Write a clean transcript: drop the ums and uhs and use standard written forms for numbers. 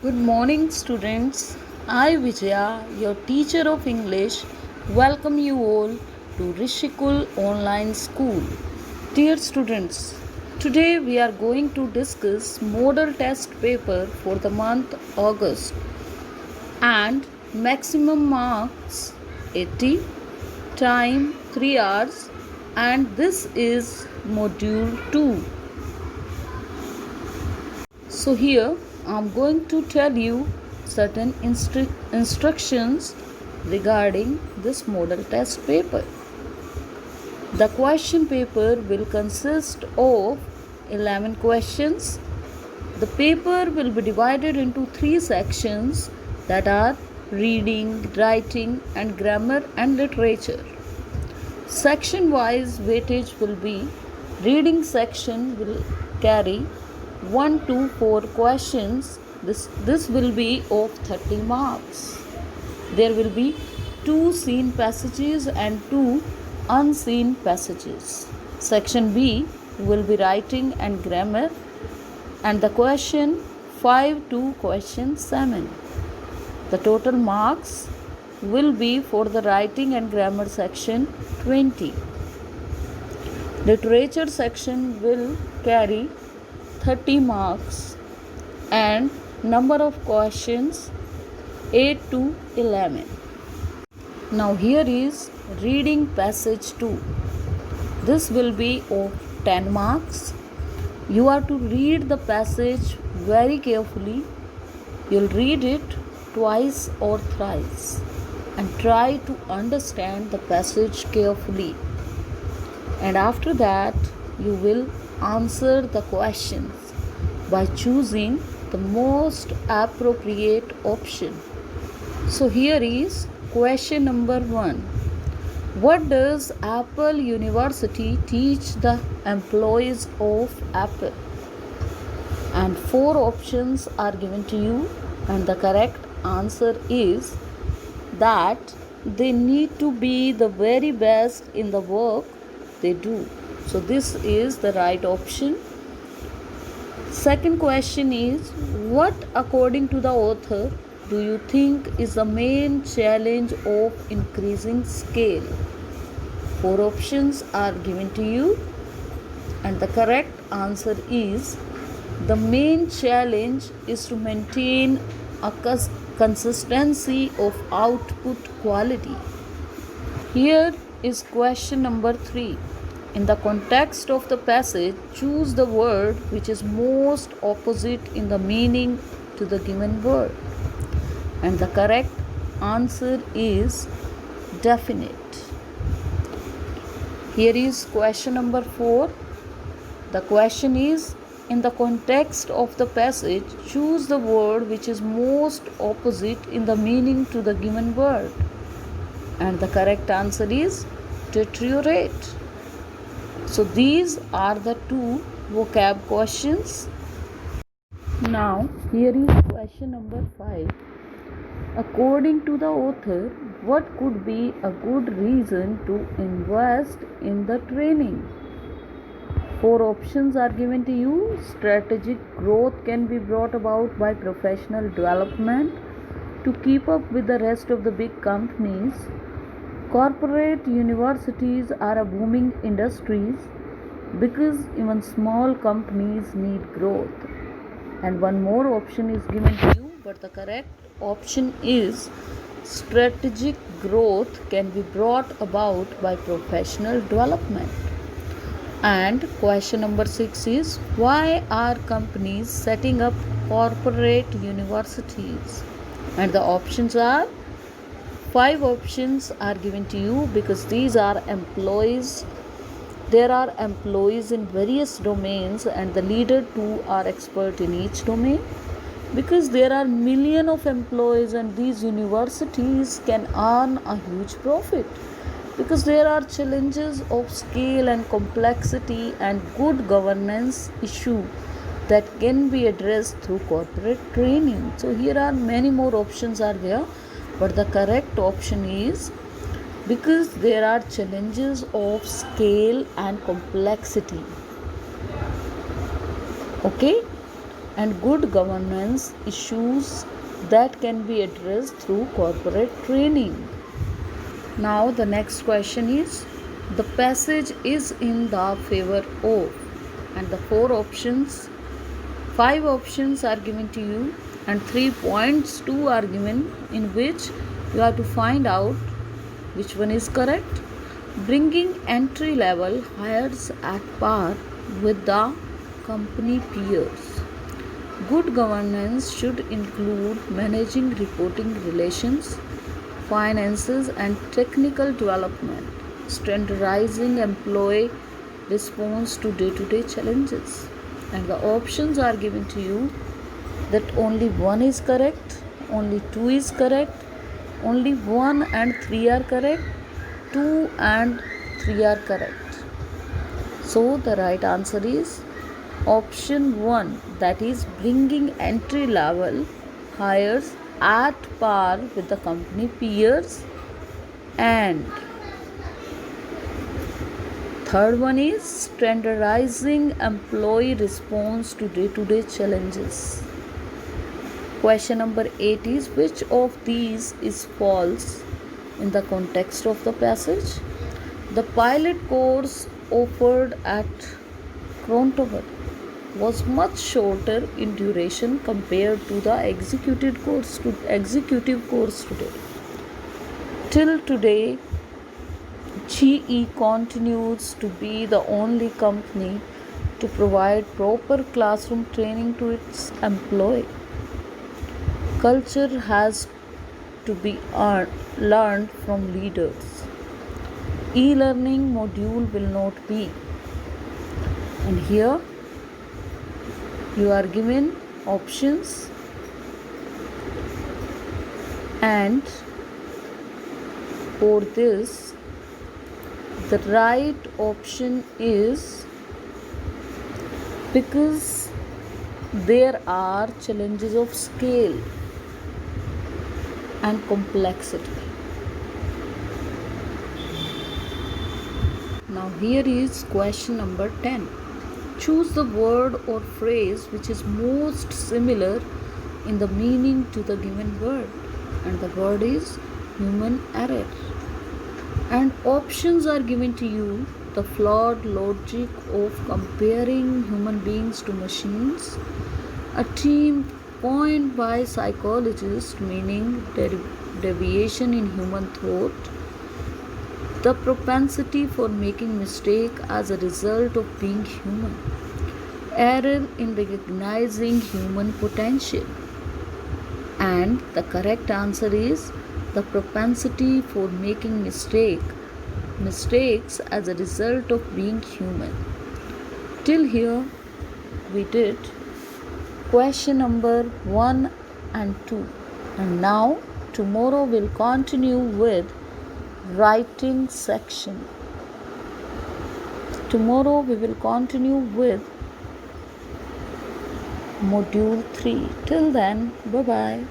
Good morning, students. I, Vijaya, your teacher of English, welcome you all to Rishikul Online School. Dear students, today we are going to discuss model test paper for the month August and maximum marks 80, time 3 hours, and this is module 2. So here I'm going to tell you certain instructions regarding this model test paper. The question paper will consist of 11 questions. The paper will be divided into 3 sections, that are reading, writing and grammar and literature. Section wise weightage will be: reading section will carry 1 to 4 questions. This will be of 30 marks. There will be 2 seen passages and 2 unseen passages. Section B will be writing and grammar, and the question 5 to question 7. The total marks will be for the writing and grammar section 20. Literature section will carry 30 marks and number of questions 8 to 11. Now here is reading passage 2. This will be of 10 marks. You are to read the passage very carefully. You'll read it twice or thrice and try to understand the passage carefully. And after that, you will answer the questions by choosing the most appropriate option. So here is question number 1. What does Apple University teach the employees of Apple? And 4 options are given to you, and the correct answer is that they need to be the very best in the work they do. So this is the right option. Second question is, what according to the author do you think is the main challenge of increasing scale? 4 options are given to you, and the correct answer is the main challenge is to maintain a consistency of output quality. Here is question number 3. In the context of the passage, choose the word which is most opposite in the meaning to the given word. And the correct answer is definite. Here is question number 4. The question is, in the context of the passage, choose the word which is most opposite in the meaning to the given word. And the correct answer is deteriorate. So these are the 2 vocab questions. Now here is question number 5. According to the author, what could be a good reason to invest in the training? 4 options are given to you. Strategic growth can be brought about by professional development to keep up with the rest of the big companies. Corporate universities are a booming industries because even small companies need growth. And one more option is given to you, but the correct option is strategic growth can be brought about by professional development. And question number 6 is, why are companies setting up corporate universities? And the options are 5 options are given to you because these are employees. There are employees in various domains, and the leader too are expert in each domain. Because there are millions of employees, and these universities can earn a huge profit. Because there are challenges of scale and complexity and good governance issue that can be addressed through corporate training. So here are many more options are there, but the correct option is because there are challenges of scale and complexity. Okay, and good governance issues that can be addressed through corporate training. Now, the next question is, the passage is in the favor of, and the five options are given to you, and 3 points too are given, in which you have to find out which one is correct. Bringing entry level hires at par with the company peers. Good governance should include managing reporting relations, finances, and technical development, standardizing employee response to day to day challenges. And the options are given to you that only one is correct, only two is correct, only 1 and 3 are correct, 2 and 3 are correct. So the right answer is option 1, that is bringing entry level hires at par with the company peers, and third one is standardizing employee response to day to day challenges. Question number 8 is, which of these is false in the context of the passage? The pilot course offered at Krontover was much shorter in duration compared to the executive course today. Till today, GE continues to be the only company to provide proper classroom training to its employees. Culture has to be learned from leaders. E-learning module will not be. And here you are given options, and for this the right option is because there are challenges of scale and complexity. Now here is question number 10. Choose the word or phrase which is most similar in the meaning to the given word, and the word is human error. And options are given to you: the flawed logic of comparing human beings to machines, a term coined by psychologists meaning deviation in human thought, the propensity for making mistake as a result of being human, error in recognizing human potential. And the correct answer is the propensity for making mistakes as a result of being human. Till here we did question number 1 and 2, and now tomorrow we'll continue with writing section. Tomorrow we will continue with module 3. Till then, bye bye.